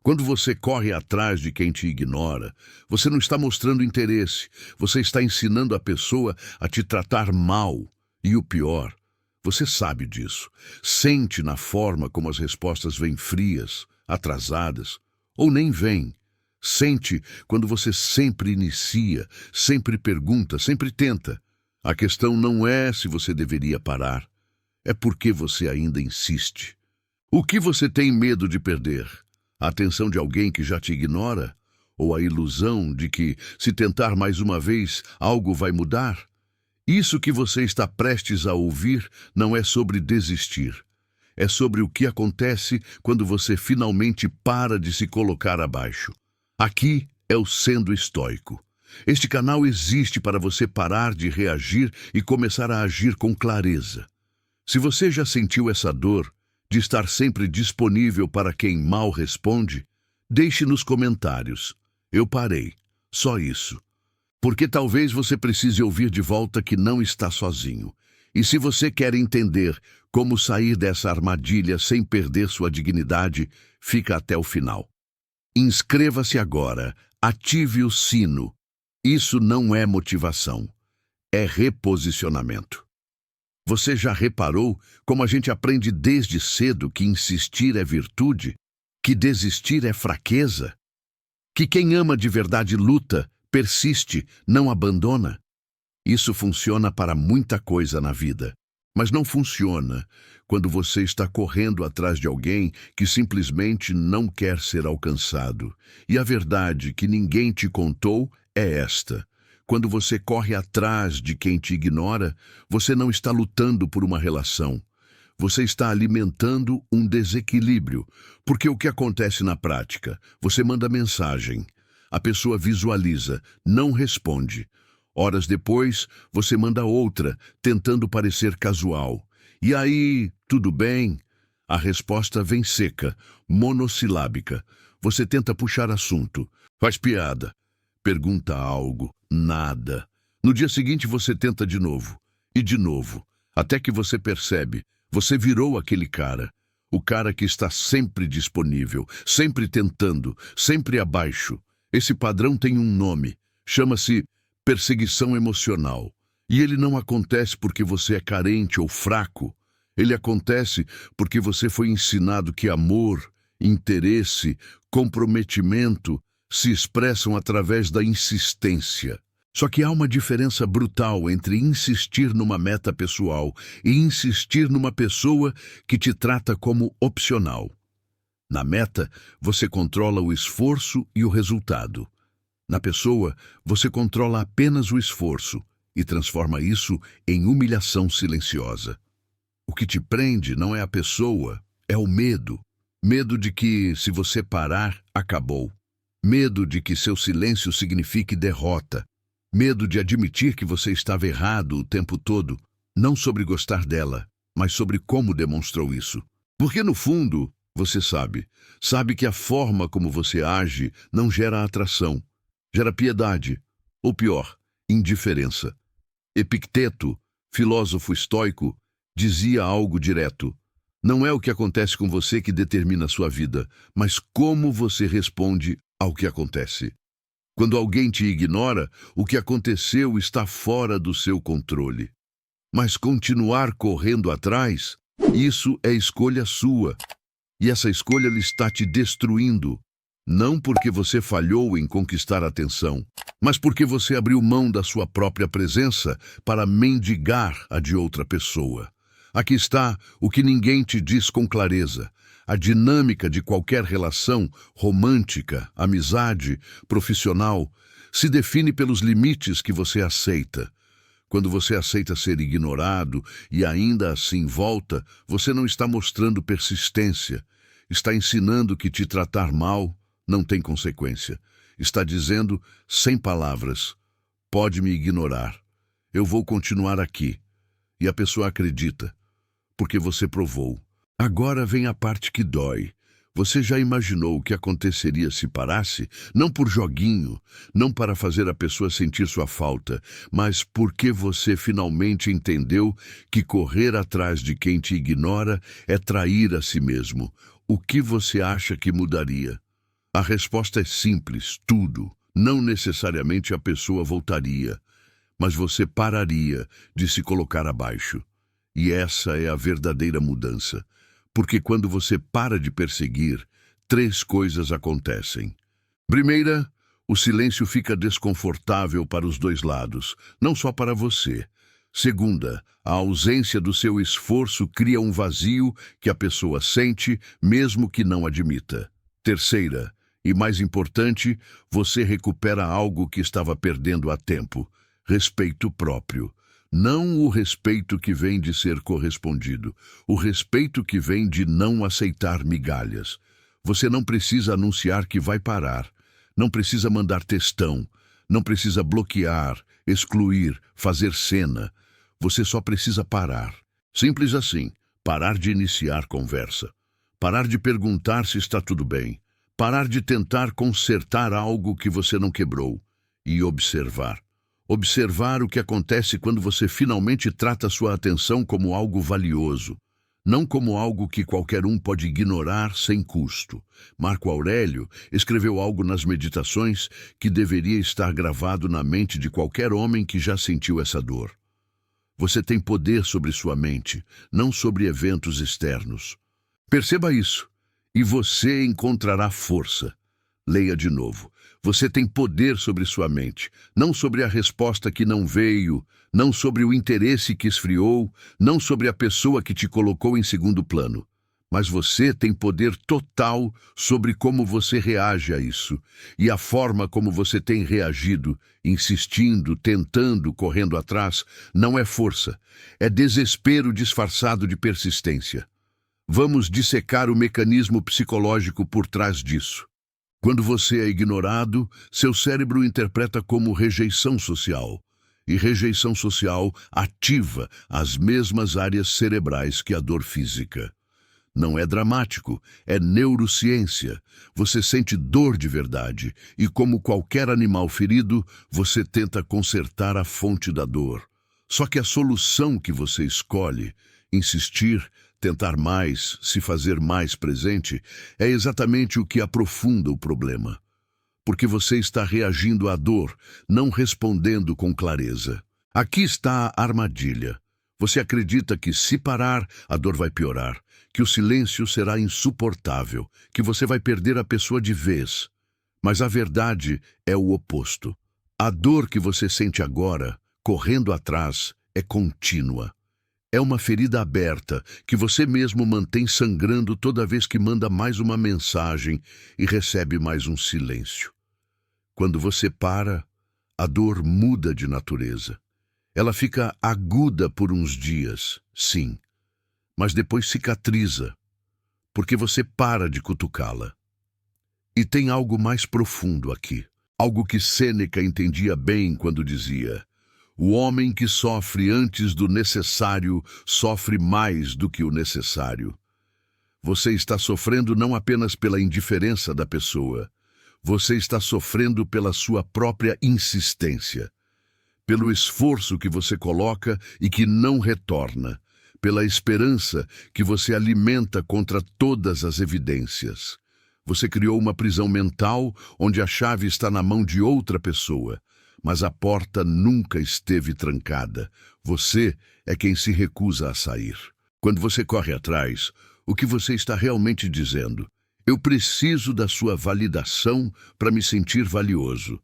Quando você corre atrás de quem te ignora, você não está mostrando interesse, você está ensinando a pessoa a te tratar mal. E o pior, você sabe disso. Sente na forma como as respostas vêm frias, atrasadas, ou nem vêm. Sente quando você sempre inicia, sempre pergunta, sempre tenta. A questão não é se você deveria parar, é porque você ainda insiste. O que você tem medo de perder? A atenção de alguém que já te ignora? Ou a ilusão de que, se tentar mais uma vez, algo vai mudar? Isso que você está prestes a ouvir não é sobre desistir. É sobre o que acontece quando você finalmente para de se colocar abaixo. Aqui é o Sendo Estoico. Este canal existe para você parar de reagir e começar a agir com clareza. Se você já sentiu essa dor de estar sempre disponível para quem mal responde, deixe nos comentários. Eu parei. Só isso. Porque talvez você precise ouvir de volta que não está sozinho. E se você quer entender como sair dessa armadilha sem perder sua dignidade, fica até o final. Inscreva-se agora, ative o sino. Isso não é motivação, é reposicionamento. Você já reparou como a gente aprende desde cedo que insistir é virtude, que desistir é fraqueza, que quem ama de verdade luta, persiste, não abandona? Isso funciona para muita coisa na vida, mas não funciona quando você está correndo atrás de alguém que simplesmente não quer ser alcançado. E a verdade que ninguém te contou é esta: quando você corre atrás de quem te ignora, você não está lutando por uma relação. Você está alimentando um desequilíbrio, porque o que acontece na prática? Você manda mensagem, a pessoa visualiza, não responde. Horas depois, você manda outra, tentando parecer casual. E aí, tudo bem? A resposta vem seca, monossilábica. Você tenta puxar assunto, faz piada, pergunta algo, nada. No dia seguinte você tenta de novo, e de novo, até que você percebe, você virou aquele cara. O cara que está sempre disponível, sempre tentando, sempre abaixo. Esse padrão tem um nome, chama-se perseguição emocional. E ele não acontece porque você é carente ou fraco. Ele acontece porque você foi ensinado que amor, interesse, comprometimento se expressam através da insistência. Só que há uma diferença brutal entre insistir numa meta pessoal e insistir numa pessoa que te trata como opcional. Na meta, você controla o esforço e o resultado. Na pessoa, você controla apenas o esforço e transforma isso em humilhação silenciosa. O que te prende não é a pessoa, é o medo. Medo de que, se você parar, acabou. Medo de que seu silêncio signifique derrota. Medo de admitir que você estava errado o tempo todo, não sobre gostar dela, mas sobre como demonstrou isso. Porque, no fundo, você sabe que a forma como você age não gera atração, gera piedade, ou pior, indiferença. Epicteto, filósofo estoico, dizia algo direto: não é o que acontece com você que determina a sua vida, mas como você responde ao que acontece. Quando alguém te ignora, o que aconteceu está fora do seu controle. Mas continuar correndo atrás, isso é escolha sua. E essa escolha lhe está te destruindo. Não porque você falhou em conquistar a atenção, mas porque você abriu mão da sua própria presença para mendigar a de outra pessoa. Aqui está o que ninguém te diz com clareza. A dinâmica de qualquer relação, romântica, amizade, profissional, se define pelos limites que você aceita. Quando você aceita ser ignorado e ainda assim volta, você não está mostrando persistência. Está ensinando que te tratar mal não tem consequência. Está dizendo, sem palavras, pode me ignorar. Eu vou continuar aqui. E a pessoa acredita, porque você provou. Agora vem a parte que dói. Você já imaginou o que aconteceria se parasse? Não por joguinho, não para fazer a pessoa sentir sua falta, mas porque você finalmente entendeu que correr atrás de quem te ignora é trair a si mesmo. O que você acha que mudaria? A resposta é simples, tudo. Não necessariamente a pessoa voltaria, mas você pararia de se colocar abaixo. E essa é a verdadeira mudança. Porque quando você para de perseguir, 3 coisas acontecem. Primeira, o silêncio fica desconfortável para os 2 lados, não só para você. Segunda, a ausência do seu esforço cria um vazio que a pessoa sente, mesmo que não admita. Terceira, e mais importante, você recupera algo que estava perdendo há tempo: respeito próprio. Não o respeito que vem de ser correspondido, o respeito que vem de não aceitar migalhas. Você não precisa anunciar que vai parar, não precisa mandar textão, não precisa bloquear, excluir, fazer cena. Você só precisa parar. Simples assim, parar de iniciar conversa, parar de perguntar se está tudo bem, parar de tentar consertar algo que você não quebrou e observar. Observar o que acontece quando você finalmente trata sua atenção como algo valioso, não como algo que qualquer um pode ignorar sem custo. Marco Aurélio escreveu algo nas Meditações que deveria estar gravado na mente de qualquer homem que já sentiu essa dor. Você tem poder sobre sua mente, não sobre eventos externos. Perceba isso, e você encontrará força. Leia de novo. Você tem poder sobre sua mente, não sobre a resposta que não veio, não sobre o interesse que esfriou, não sobre a pessoa que te colocou em segundo plano. Mas você tem poder total sobre como você reage a isso, e a forma como você tem reagido, insistindo, tentando, correndo atrás, não é força, é desespero disfarçado de persistência. Vamos dissecar o mecanismo psicológico por trás disso. Quando você é ignorado, seu cérebro interpreta como rejeição social. E rejeição social ativa as mesmas áreas cerebrais que a dor física. Não é dramático, é neurociência. Você sente dor de verdade e, como qualquer animal ferido, você tenta consertar a fonte da dor. Só que a solução que você escolhe, insistir, tentar mais, se fazer mais presente, é exatamente o que aprofunda o problema. Porque você está reagindo à dor, não respondendo com clareza. Aqui está a armadilha. Você acredita que, se parar, a dor vai piorar, que o silêncio será insuportável, que você vai perder a pessoa de vez. Mas a verdade é o oposto. A dor que você sente agora, correndo atrás, é contínua. É uma ferida aberta que você mesmo mantém sangrando toda vez que manda mais uma mensagem e recebe mais um silêncio. Quando você para, a dor muda de natureza. Ela fica aguda por uns dias, sim, mas depois cicatriza, porque você para de cutucá-la. E tem algo mais profundo aqui, algo que Sêneca entendia bem quando dizia: o homem que sofre antes do necessário sofre mais do que o necessário. Você está sofrendo não apenas pela indiferença da pessoa, você está sofrendo pela sua própria insistência, pelo esforço que você coloca e que não retorna, pela esperança que você alimenta contra todas as evidências. Você criou uma prisão mental onde a chave está na mão de outra pessoa, mas a porta nunca esteve trancada. Você é quem se recusa a sair. Quando você corre atrás, o que você está realmente dizendo? Eu preciso da sua validação para me sentir valioso.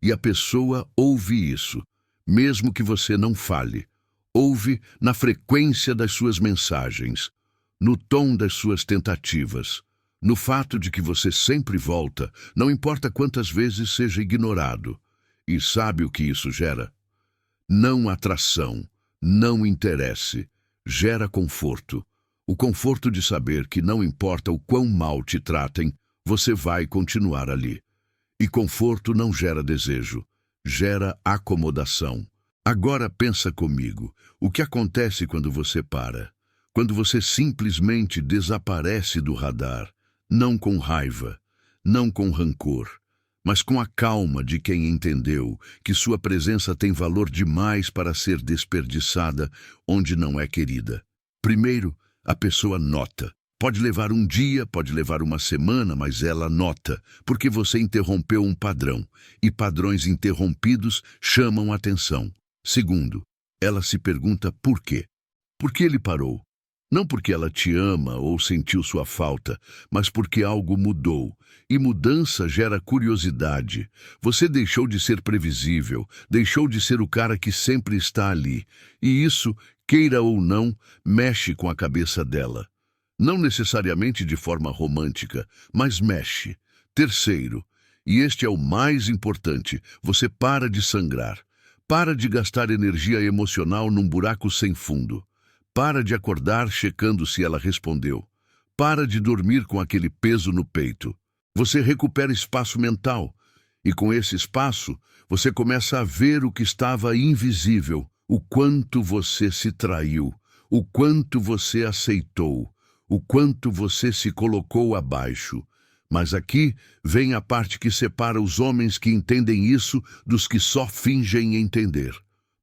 E a pessoa ouve isso, mesmo que você não fale. Ouve na frequência das suas mensagens, no tom das suas tentativas, no fato de que você sempre volta, não importa quantas vezes seja ignorado. E sabe o que isso gera? Não atração, não interesse, gera conforto. O conforto de saber que não importa o quão mal te tratem, você vai continuar ali. E conforto não gera desejo, gera acomodação. Agora pensa comigo, o que acontece quando você para? Quando você simplesmente desaparece do radar, não com raiva, não com rancor, mas com a calma de quem entendeu que sua presença tem valor demais para ser desperdiçada onde não é querida. Primeiro, a pessoa nota. Pode levar um dia, pode levar uma semana, mas ela nota, porque você interrompeu um padrão, e padrões interrompidos chamam atenção. Segundo, ela se pergunta por quê. Por que ele parou? Não porque ela te ama ou sentiu sua falta, mas porque algo mudou. E mudança gera curiosidade. Você deixou de ser previsível, deixou de ser o cara que sempre está ali. E isso, queira ou não, mexe com a cabeça dela. Não necessariamente de forma romântica, mas mexe. Terceiro, e este é o mais importante, você para de sangrar. Para de gastar energia emocional num buraco sem fundo. Para de acordar checando se ela respondeu. Para de dormir com aquele peso no peito. Você recupera espaço mental. E com esse espaço, você começa a ver o que estava invisível. O quanto você se traiu. O quanto você aceitou. O quanto você se colocou abaixo. Mas aqui vem a parte que separa os homens que entendem isso dos que só fingem entender.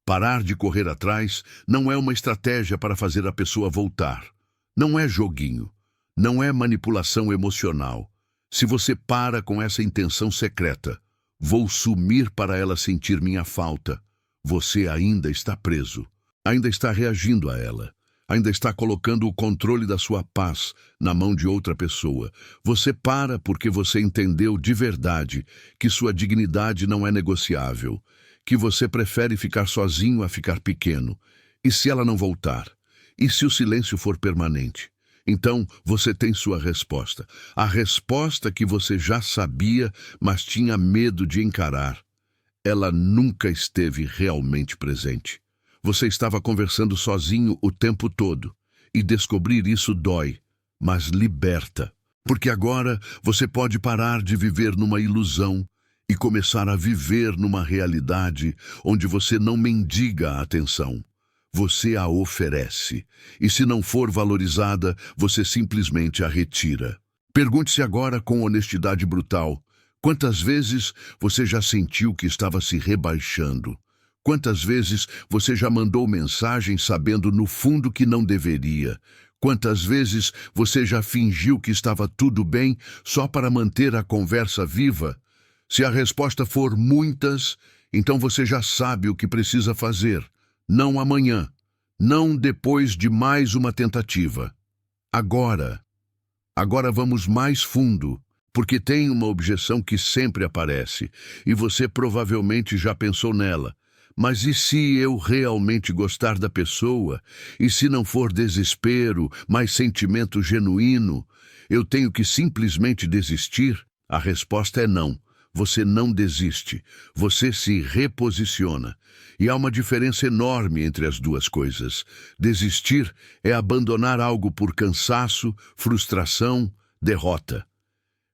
Parar de correr atrás não é uma estratégia para fazer a pessoa voltar. Não é joguinho. Não é manipulação emocional. Se você para com essa intenção secreta, vou sumir para ela sentir minha falta, você ainda está preso. Ainda está reagindo a ela. Ainda está colocando o controle da sua paz na mão de outra pessoa. Você para porque você entendeu de verdade que sua dignidade não é negociável, que você prefere ficar sozinho a ficar pequeno. E se ela não voltar? E se o silêncio for permanente? Então você tem sua resposta. A resposta que você já sabia, mas tinha medo de encarar. Ela nunca esteve realmente presente. Você estava conversando sozinho o tempo todo. E descobrir isso dói, mas liberta. Porque agora você pode parar de viver numa ilusão e começar a viver numa realidade onde você não mendiga a atenção. Você a oferece. E se não for valorizada, você simplesmente a retira. Pergunte-se agora com honestidade brutal: quantas vezes você já sentiu que estava se rebaixando? Quantas vezes você já mandou mensagem sabendo no fundo que não deveria? Quantas vezes você já fingiu que estava tudo bem só para manter a conversa viva? Se a resposta for muitas, então você já sabe o que precisa fazer. Não amanhã, não depois de mais uma tentativa. Agora. Agora vamos mais fundo, porque tem uma objeção que sempre aparece, e você provavelmente já pensou nela. Mas e se eu realmente gostar da pessoa? E se não for desespero, mas sentimento genuíno? Eu tenho que simplesmente desistir? A resposta é não. Você não desiste. Você se reposiciona. E há uma diferença enorme entre as duas coisas. Desistir é abandonar algo por cansaço, frustração, derrota.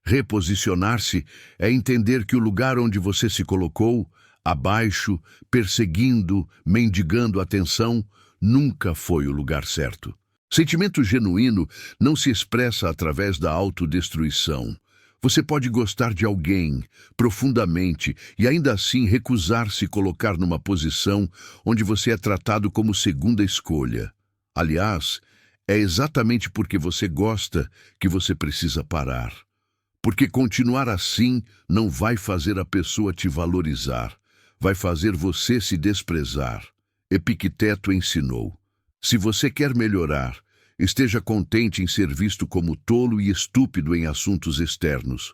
Reposicionar-se é entender que o lugar onde você se colocou, abaixo, perseguindo, mendigando atenção, nunca foi o lugar certo. Sentimento genuíno não se expressa através da autodestruição. Você pode gostar de alguém profundamente e ainda assim recusar-se colocar numa posição onde você é tratado como segunda escolha. Aliás, é exatamente porque você gosta que você precisa parar. Porque continuar assim não vai fazer a pessoa te valorizar. Vai fazer você se desprezar. Epicteto ensinou: se você quer melhorar, esteja contente em ser visto como tolo e estúpido em assuntos externos.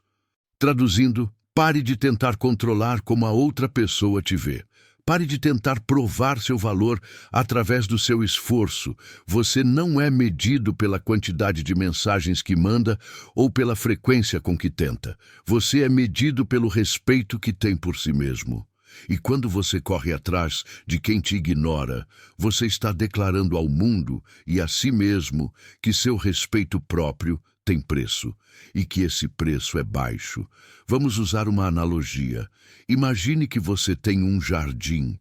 Traduzindo, pare de tentar controlar como a outra pessoa te vê. Pare de tentar provar seu valor através do seu esforço. Você não é medido pela quantidade de mensagens que manda ou pela frequência com que tenta. Você é medido pelo respeito que tem por si mesmo. E quando você corre atrás de quem te ignora, você está declarando ao mundo e a si mesmo que seu respeito próprio tem preço e que esse preço é baixo. Vamos usar uma analogia. Imagine que você tem um jardim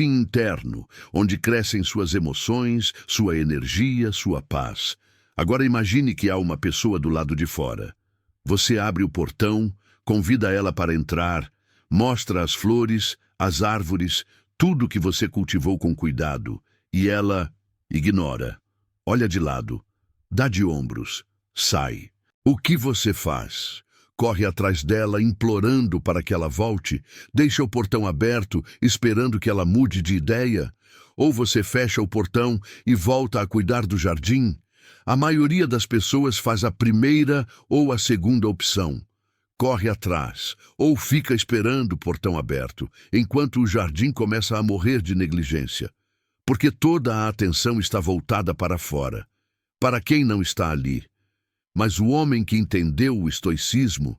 interno, onde crescem suas emoções, sua energia, sua paz. Agora imagine que há uma pessoa do lado de fora. Você abre o portão, convida ela para entrar, mostra as flores, as árvores, tudo que você cultivou com cuidado, e ela ignora, olha de lado, Dá de ombros. Sai. O que você faz? Corre atrás dela, implorando para que ela volte? Deixa o portão aberto, esperando que ela mude de ideia? Ou você fecha o portão e volta a cuidar do jardim? A maioria das pessoas faz a primeira ou a segunda opção. Corre atrás, ou fica esperando o portão aberto, enquanto o jardim começa a morrer de negligência. Porque toda a atenção está voltada para fora, para quem não está ali. Mas o homem que entendeu o estoicismo,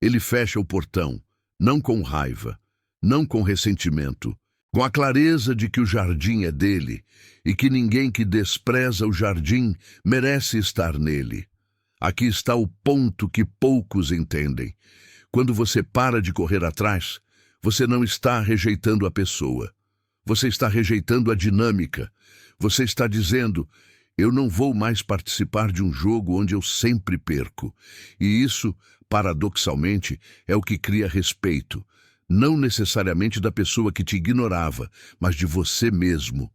ele fecha o portão, não com raiva, não com ressentimento, com a clareza de que o jardim é dele e que ninguém que despreza o jardim merece estar nele. Aqui está o ponto que poucos entendem. Quando você para de correr atrás, você não está rejeitando a pessoa. Você está rejeitando a dinâmica. Você está dizendo: eu não vou mais participar de um jogo onde eu sempre perco. E isso, paradoxalmente, é o que cria respeito. Não necessariamente da pessoa que te ignorava, mas de você mesmo.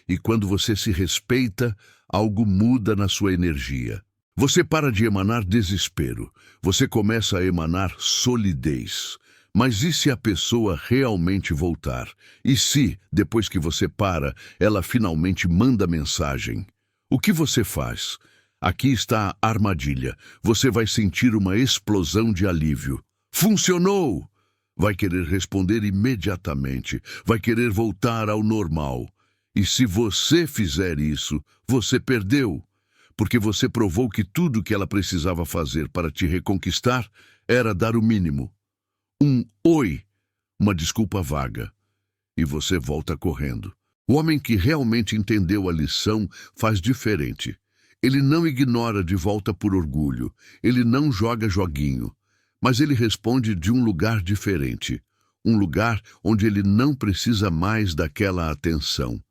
E quando você se respeita, algo muda na sua energia. Você para de emanar desespero. Você começa a emanar solidez. Mas e se a pessoa realmente voltar? E se, depois que você para, ela finalmente manda mensagem? O que você faz? Aqui está a armadilha. Você vai sentir uma explosão de alívio. Funcionou! Vai querer responder imediatamente. Vai querer voltar ao normal. E se você fizer isso, você perdeu. Porque você provou que tudo o que ela precisava fazer para te reconquistar era dar o mínimo. Um oi, uma desculpa vaga. E você volta correndo. O homem que realmente entendeu a lição faz diferente. Ele não ignora de volta por orgulho. Ele não joga joguinho. Mas ele responde de um lugar diferente. Um lugar onde ele não precisa mais daquela atenção.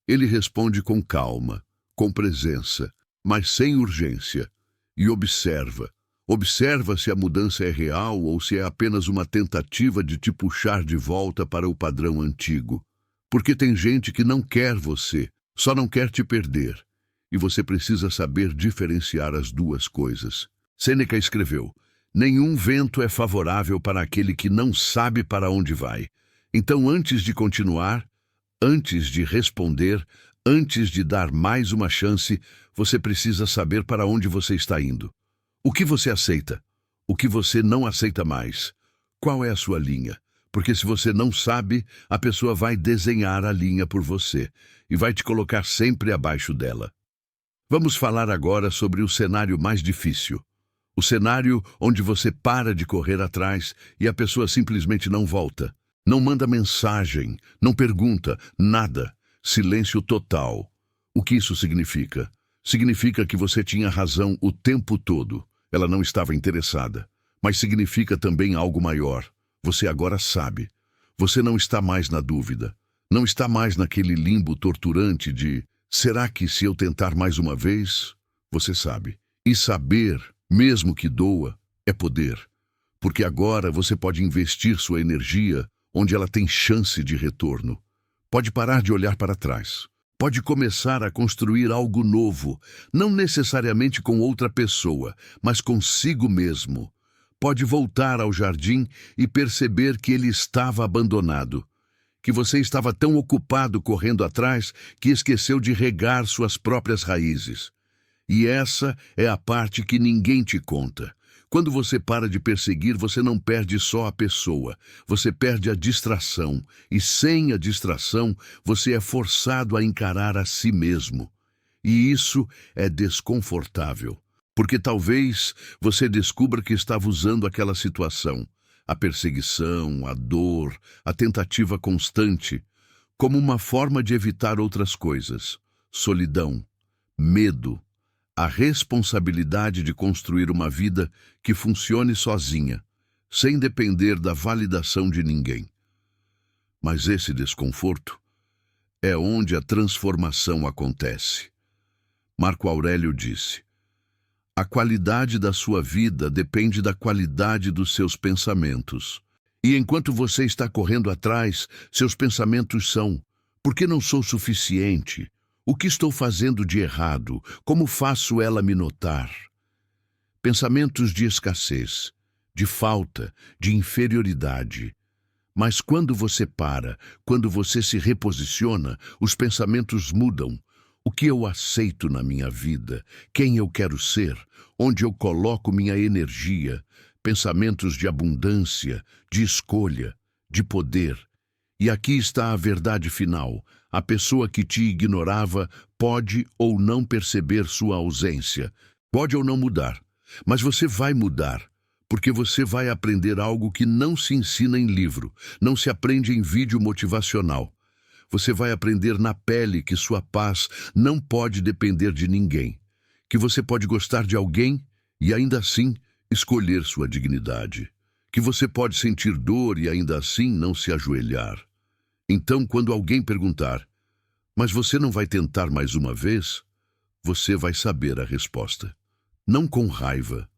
Ele responde com calma, com presença, mas sem urgência. E observa. Observa se a mudança é real ou se é apenas uma tentativa de te puxar de volta para o padrão antigo. Porque tem gente que não quer você, só não quer te perder. E você precisa saber diferenciar as duas coisas. Sêneca escreveu: nenhum vento é favorável para aquele que não sabe para onde vai. Então, antes de continuar, antes de responder, antes de dar mais uma chance, você precisa saber para onde você está indo. O que você aceita? O que você não aceita mais? Qual é a sua linha? Porque se você não sabe, a pessoa vai desenhar a linha por você e vai te colocar sempre abaixo dela. Vamos falar agora sobre o cenário mais difícil. O cenário onde você para de correr atrás e a pessoa simplesmente não volta. Não manda mensagem, não pergunta, nada. Silêncio total. O que isso significa? Significa que você tinha razão o tempo todo. Ela não estava interessada. Mas significa também algo maior. Você agora sabe. Você não está mais na dúvida. Não está mais naquele limbo torturante de: será que se eu tentar mais uma vez? Você sabe. E saber, mesmo que doa, é poder. Porque agora você pode investir sua energia onde ela tem chance de retorno. Pode parar de olhar para trás. Pode começar a construir algo novo, não necessariamente com outra pessoa, mas consigo mesmo. Pode voltar ao jardim e perceber que ele estava abandonado, que você estava tão ocupado correndo atrás que esqueceu de regar suas próprias raízes. E essa é a parte que ninguém te conta. Quando você para de perseguir, você não perde só a pessoa, você perde a distração. E sem a distração, você é forçado a encarar a si mesmo. E isso é desconfortável, porque talvez você descubra que estava usando aquela situação, a perseguição, a dor, a tentativa constante, como uma forma de evitar outras coisas: solidão, medo, a responsabilidade de construir uma vida que funcione sozinha, sem depender da validação de ninguém. Mas esse desconforto é onde a transformação acontece. Marco Aurélio disse: a qualidade da sua vida depende da qualidade dos seus pensamentos. E enquanto você está correndo atrás, seus pensamentos são: por que não sou suficiente? O que estou fazendo de errado? Como faço ela me notar? Pensamentos de escassez, de falta, de inferioridade. Mas quando você para, quando você se reposiciona, os pensamentos mudam. O que eu aceito na minha vida? Quem eu quero ser? Onde eu coloco minha energia? Pensamentos de abundância, de escolha, de poder. E aqui está a verdade final. A pessoa que te ignorava pode ou não perceber sua ausência. Pode ou não mudar. Mas você vai mudar. Porque você vai aprender algo que não se ensina em livro, não se aprende em vídeo motivacional. Você vai aprender na pele que sua paz não pode depender de ninguém, que você pode gostar de alguém e ainda assim escolher sua dignidade, que você pode sentir dor e ainda assim não se ajoelhar. Então, quando alguém perguntar, mas você não vai tentar mais uma vez? Você vai saber a resposta. Não com raiva,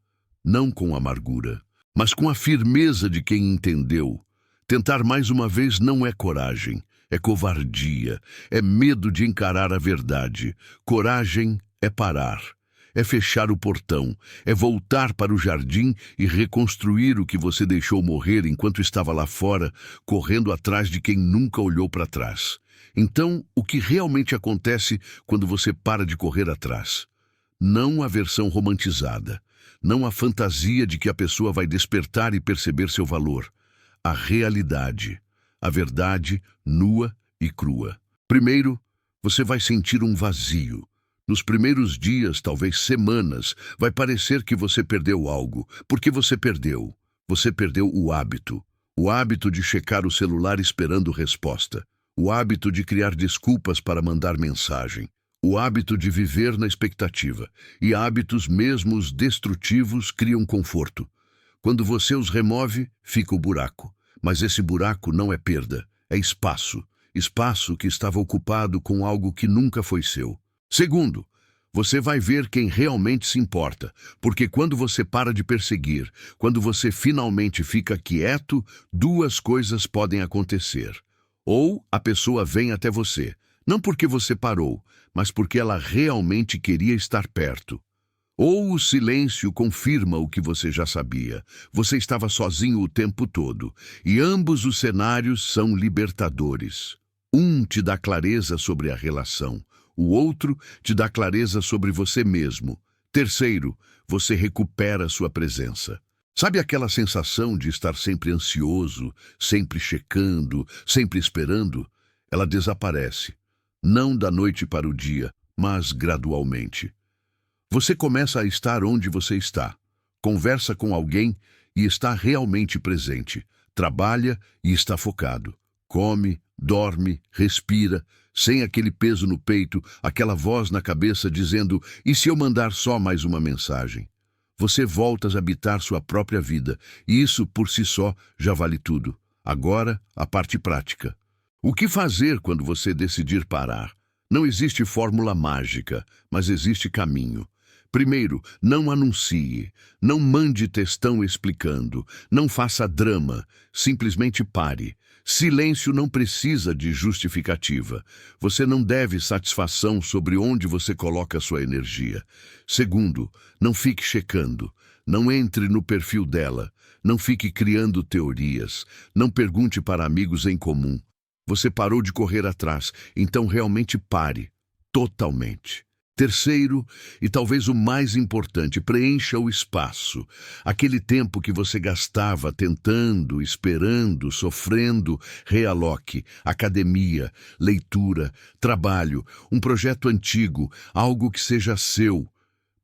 não com amargura, mas com a firmeza de quem entendeu. Tentar mais uma vez não é coragem, é covardia, é medo de encarar a verdade. Coragem é parar, é fechar o portão, é voltar para o jardim e reconstruir o que você deixou morrer enquanto estava lá fora, correndo atrás de quem nunca olhou para trás. Então, o que realmente acontece quando você para de correr atrás? Não a versão romantizada, não a fantasia de que a pessoa vai despertar e perceber seu valor. A realidade, a verdade nua e crua. Primeiro, você vai sentir um vazio. Nos primeiros dias, talvez semanas, vai parecer que você perdeu algo. Porque você perdeu? Você perdeu o hábito de checar o celular esperando resposta, o hábito de criar desculpas para mandar mensagem, o hábito de viver na expectativa. E hábitos, mesmo os destrutivos, criam conforto. Quando você os remove, fica o buraco. Mas esse buraco não é perda, é espaço. Espaço que estava ocupado com algo que nunca foi seu. Segundo, você vai ver quem realmente se importa. Porque quando você para de perseguir, quando você finalmente fica quieto, duas coisas podem acontecer. Ou a pessoa vem até você, não porque você parou, mas porque ela realmente queria estar perto. Ou o silêncio confirma o que você já sabia. Você estava sozinho o tempo todo. E ambos os cenários são libertadores. Um te dá clareza sobre a relação. O outro te dá clareza sobre você mesmo. Terceiro, você recupera sua presença. Sabe aquela sensação de estar sempre ansioso, sempre checando, sempre esperando? Ela desaparece. Não da noite para o dia, mas gradualmente. Você começa a estar onde você está, conversa com alguém e está realmente presente, trabalha e está focado, come, dorme, respira, sem aquele peso no peito, aquela voz na cabeça dizendo, e se eu mandar só mais uma mensagem? Você volta a habitar sua própria vida, e isso por si só já vale tudo. Agora, a parte prática. O que fazer quando você decidir parar? Não existe fórmula mágica, mas existe caminho. Primeiro, não anuncie, não mande textão explicando, não faça drama, simplesmente pare. Silêncio não precisa de justificativa. Você não deve satisfação sobre onde você coloca sua energia. Segundo, não fique checando, não entre no perfil dela, não fique criando teorias, não pergunte para amigos em comum. Você parou de correr atrás, então realmente pare, totalmente. Terceiro, e talvez o mais importante, preencha o espaço. Aquele tempo que você gastava tentando, esperando, sofrendo, realoque. Academia, leitura, trabalho, um projeto antigo, algo que seja seu.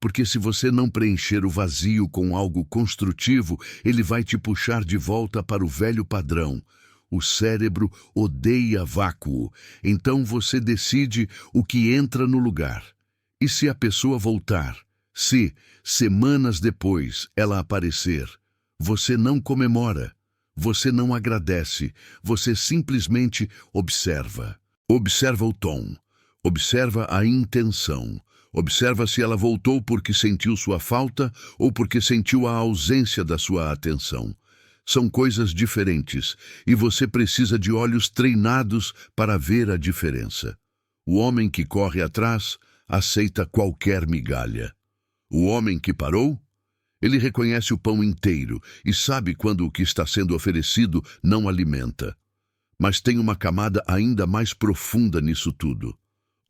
Porque se você não preencher o vazio com algo construtivo, ele vai te puxar de volta para o velho padrão. O cérebro odeia vácuo, então você decide o que entra no lugar. E se a pessoa voltar? Se, semanas depois, ela aparecer? Você não comemora, você não agradece, você simplesmente observa. Observa o tom, observa a intenção, observa se ela voltou porque sentiu sua falta ou porque sentiu a ausência da sua atenção. São coisas diferentes e você precisa de olhos treinados para ver a diferença. O homem que corre atrás aceita qualquer migalha. O homem que parou, ele reconhece o pão inteiro e sabe quando o que está sendo oferecido não alimenta. Mas tem uma camada ainda mais profunda nisso tudo.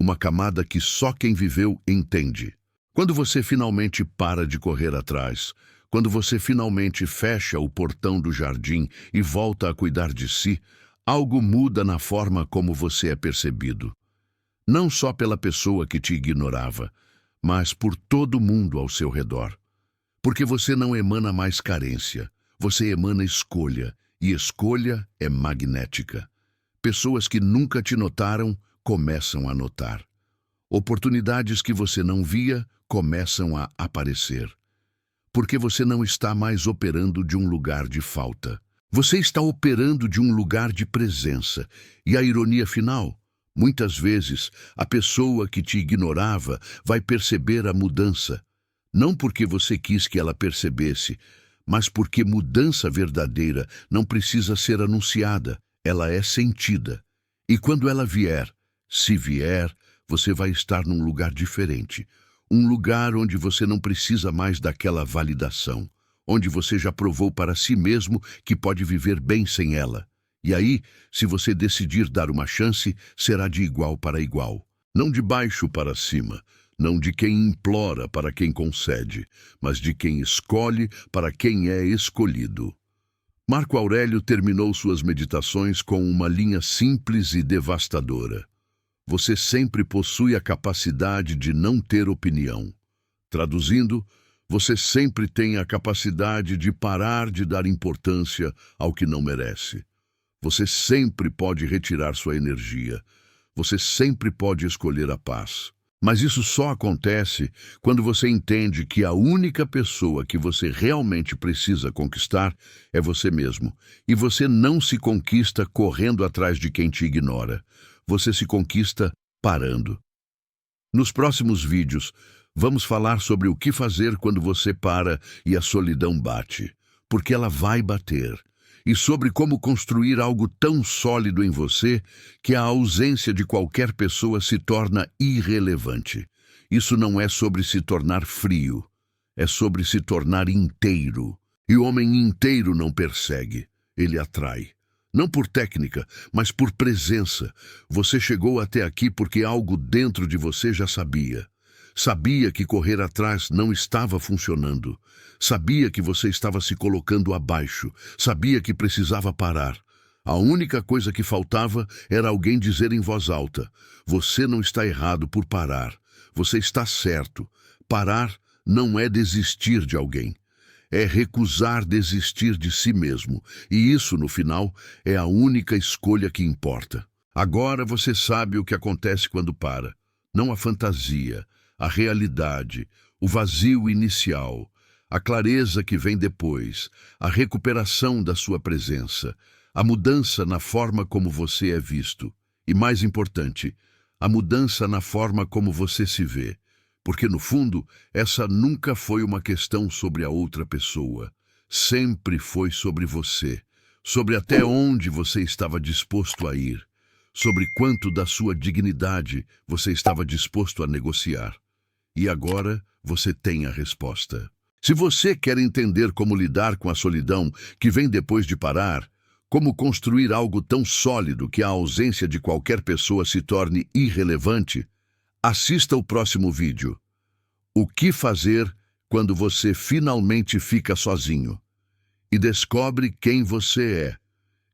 Uma camada que só quem viveu entende. Quando você finalmente para de correr atrás, quando você finalmente fecha o portão do jardim e volta a cuidar de si, algo muda na forma como você é percebido. Não só pela pessoa que te ignorava, mas por todo mundo ao seu redor. Porque você não emana mais carência, você emana escolha, e escolha é magnética. Pessoas que nunca te notaram começam a notar. Oportunidades que você não via começam a aparecer. Porque você não está mais operando de um lugar de falta. Você está operando de um lugar de presença. E a ironia final? Muitas vezes, a pessoa que te ignorava vai perceber a mudança. Não porque você quis que ela percebesse, mas porque mudança verdadeira não precisa ser anunciada, ela é sentida. E quando ela vier, se vier, você vai estar num lugar diferente. Um lugar onde você não precisa mais daquela validação, onde você já provou para si mesmo que pode viver bem sem ela. E aí, se você decidir dar uma chance, será de igual para igual. Não de baixo para cima, não de quem implora para quem concede, mas de quem escolhe para quem é escolhido. Marco Aurélio terminou suas meditações com uma linha simples e devastadora. Você sempre possui a capacidade de não ter opinião. Traduzindo, você sempre tem a capacidade de parar de dar importância ao que não merece. Você sempre pode retirar sua energia. Você sempre pode escolher a paz. Mas isso só acontece quando você entende que a única pessoa que você realmente precisa conquistar é você mesmo. E você não se conquista correndo atrás de quem te ignora. Você se conquista parando. Nos próximos vídeos, vamos falar sobre o que fazer quando você para e a solidão bate, porque ela vai bater, e sobre como construir algo tão sólido em você que a ausência de qualquer pessoa se torna irrelevante. Isso não é sobre se tornar frio, é sobre se tornar inteiro. E o homem inteiro não persegue, ele atrai. Não por técnica, mas por presença. Você chegou até aqui porque algo dentro de você já sabia. Sabia que correr atrás não estava funcionando. Sabia que você estava se colocando abaixo. Sabia que precisava parar. A única coisa que faltava era alguém dizer em voz alta: você não está errado por parar. Você está certo. Parar não é desistir de alguém. É recusar desistir de si mesmo, e isso, no final, é a única escolha que importa. Agora você sabe o que acontece quando para. Não a fantasia, a realidade, o vazio inicial, a clareza que vem depois, a recuperação da sua presença, a mudança na forma como você é visto, e, mais importante, a mudança na forma como você se vê. Porque, no fundo, essa nunca foi uma questão sobre a outra pessoa. Sempre foi sobre você, sobre até onde você estava disposto a ir, sobre quanto da sua dignidade você estava disposto a negociar. E agora você tem a resposta. Se você quer entender como lidar com a solidão que vem depois de parar, como construir algo tão sólido que a ausência de qualquer pessoa se torne irrelevante, assista o próximo vídeo. O que fazer quando você finalmente fica sozinho e descobre quem você é?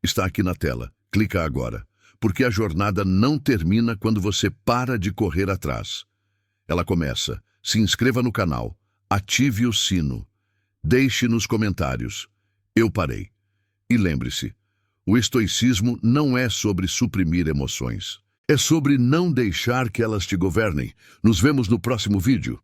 Está aqui na tela. Clica agora, porque a jornada não termina quando você para de correr atrás. Ela começa. Se inscreva no canal, ative o sino, deixe nos comentários: eu parei. E lembre-se, o estoicismo não é sobre suprimir emoções. É sobre não deixar que elas te governem. Nos vemos no próximo vídeo.